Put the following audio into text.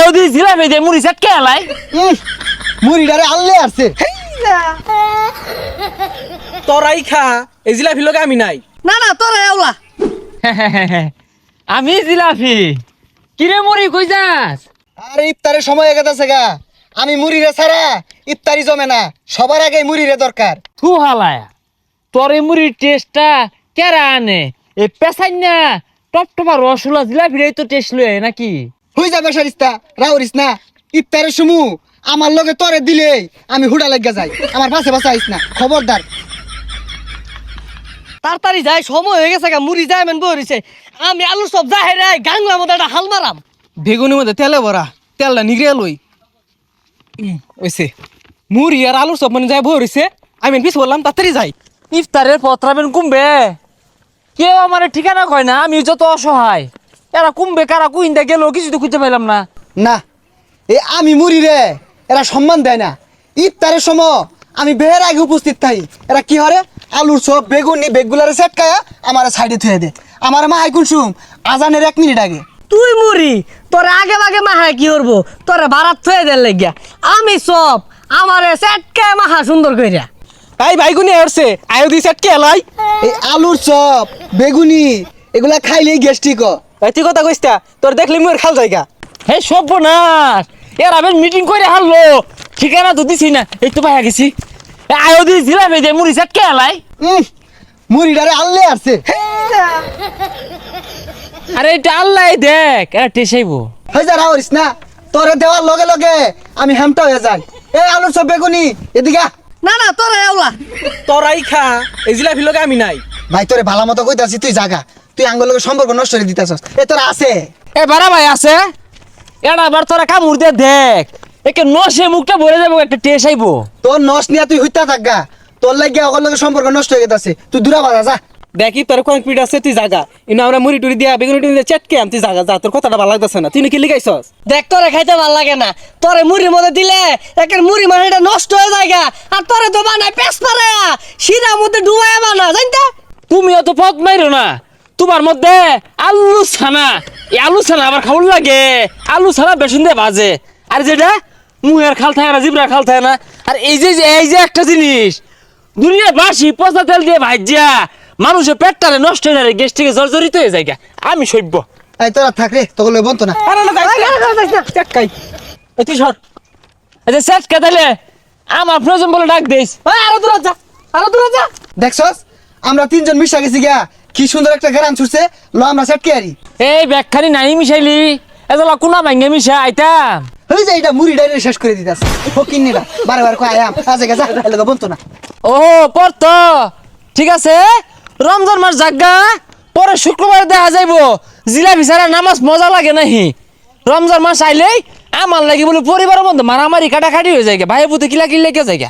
আয়োদি জিলাপি দে মুড়ি চাট কে আলাই মুড়িটারে আল্লে আসছে তোরাই খা এই জিলাপি লগে আমি নাই। না না তোরা এওলা আমি জিলাপি কিরে মুড়ি কই যাস? আরে ইফতারের সময় হয়ে গেছে গা, আমি মুড়িরে ছাড়া ইফতারি জমে না, সবার আগে মুড়িরে দরকার। থু হালায়া তোর এই মুড়ির টেস্টটা কেরা আনে এ পেছাই না টপটপা রসগোল্লা জিলাপির তো টেস্ট লয়ে নাকি? হই যাবে সারিস্তা রাউরিস না, ইফতারের সমু আমার লগে তরে দিলে আমি হুডা লাগিয়া যাই, আমার পাশে পাশে আইস না, খবরদার। তাড়াতাড়ি যাই, সময় হয়ে গেছে গা, মুড়ি যায় মেন বইছে। আমি আলু সব যাহে রে গাংলা মতো একটা হাল মারাম। বেগুনের মধ্যে তেলে ভরা, তেলটা নিগড়ে লই ওইছে মুড়ি আর আলুর সব মানে যায় ভরিছে। আমি পিছ বললাম তাড়াতাড়ি যাই। ইফতারের পত্রাবেন কুমবে কেউ আমার ঠিকানা কয় না, আমি যত অসহায় এরা কুমবে কারা কুইন্দা গেল কিছু তো খুঁজে পাইলাম না। না এই আমি মুড়িরে এরা সম্মান দেয় না, ইফতারের সময় আমি বেহের আগে উপস্থিত থাকি, এরা কি হরে আলুর সব বেগুনি বেগুলারে সেট খায়া আমার সাইডে থুয়ে দে। আমার মা হাই কুলসুম আজানের 1 মিনিট আগে। তুই মুড়ি তোরা আগে বাগে মাহায় কি করবো, তোরা বারাত থয়ে দেন লাগিয়া আমি সব আমারে সেটকে মাহা সুন্দর কইরা। তাই বাইগুনি আসছে আয়োদি সেট কে এলাই। এই আলুর চপ বেগুনি এগুলা খাইলেই গ্যাস্ট্রিক। ভাই তুই কথা কইস্তা, তোর দেখলি মুয়ের খাল জায়গা। হে সর্বনাশ এরা বেশ মিটিং করে হারলো, ঠিকানা তো দিছি না, এই তো পাইয়া গেছি। আয়োদি জিলাপি দে মুড়ি চাট কে আলাই মুড়িটারে আল্লে আসছে। আরে এটা আল্লাহ দেখ এরা টেসাইবো। হয়ে যা রাউরিস না, তোরে দেওয়ার লগে লগে আমি হ্যামটা হয়ে যাই। এই আলুর চপ বেগুনি এদিকে আ। না না তোরা এওলা তোরাই খা এই জিলাপি লগে আমি নাই। ভাই তোরে ভালো মতো কইতাছি, তুই জাগা, তুই আঙ্গুল লগে সম্পর্ক নষ্ট করে দিতেছস। এ তোরা আছে এ বারা ভাই আছে এটা আবার তোরা কামড় দিয়ে দেখ একে নসে মুখটা ভরে যাবো, একটা টেস আইবো। তোর নস নিয়ে তুই হইতা থাকগা, তোর লাগিয়া ওর লগে সম্পর্ক নষ্ট হয়ে গেছে, তুই দূরা বাজা যা। দেখি তোর কনফিড আছে তুই জাগা, ইনো আমরা মুড়ি টুড়ি দিয়া বেগুনি টুড়ি দিয়ে চেটকে আনতে জাগা যা, তোর কথাটা ভালো লাগতেছে না। তুই কি লিখাইছস? দেখ তোরে খাইতে ভাল লাগে না, তোরে মুড়ির মধ্যে দিলে একের মুড়ি মানেটা নষ্ট হয়ে যায় গা। আর তোরে তো বানায় পেস পারে শিরার মধ্যে ডুবাইয়া বানা জানতে। তুমি অত পথ মাইরো না, তোমার মধ্যে আলু ছানা, এই আলু ছানা আবার খাওয়ার লাগে, আলু ছানা বেসন দিয়ে ভাজে। আর যেটা মুহের খাল থাকে না, জিবরা খাল থাকে না। আর এই যে একটা জিনিস দুনিয়া বাসি পচা তেল দিয়ে ভাজিয়া মানুষের পেটটারে নষ্ট হয়ে যায়, গ্যাস্ট্রিকে জর্জরিত হয়ে যায়। আমি সভ্য এই তোরা থাক রে, তোগুলো বলতো না। আরে না চেটকাই এই তুই সর। আচ্ছা শেষ কেতালে আমার প্রয়োজন বলে ডাক দিস। আরো দূরে যা, আরো দূরে যা। দেখছস আমরা তিনজন মিশা গেছি গা, কি সুন্দর একটা গ্রাম ছুটছে, ল আমরা সেটকে আরি। এই ব্যাগখানি নাই মিশাইলি এতলা কোনা ভাঙ্গে মিশা আইতাম। হই যা এটা মুড়ি ডাইরে শেষ করে দিতাস ফকির নিরা, বারে বারে কয় আয়াম আজে গা যা, এলাকা বলতো না। ও পড়ত ঠিক আছে, রমজান মাস জাগা পরে শুক্রবার দেখা যাইবো জিলাপি ছাড়া নামাজ মজা লাগে নাহি। রমজান মাস আইলেই আমার লাগে বলে পরিবারের মধ্যে মারামারি কাটাকাটি হয়ে যায়, ভাই পুতে কিলা কিলা কে যায়।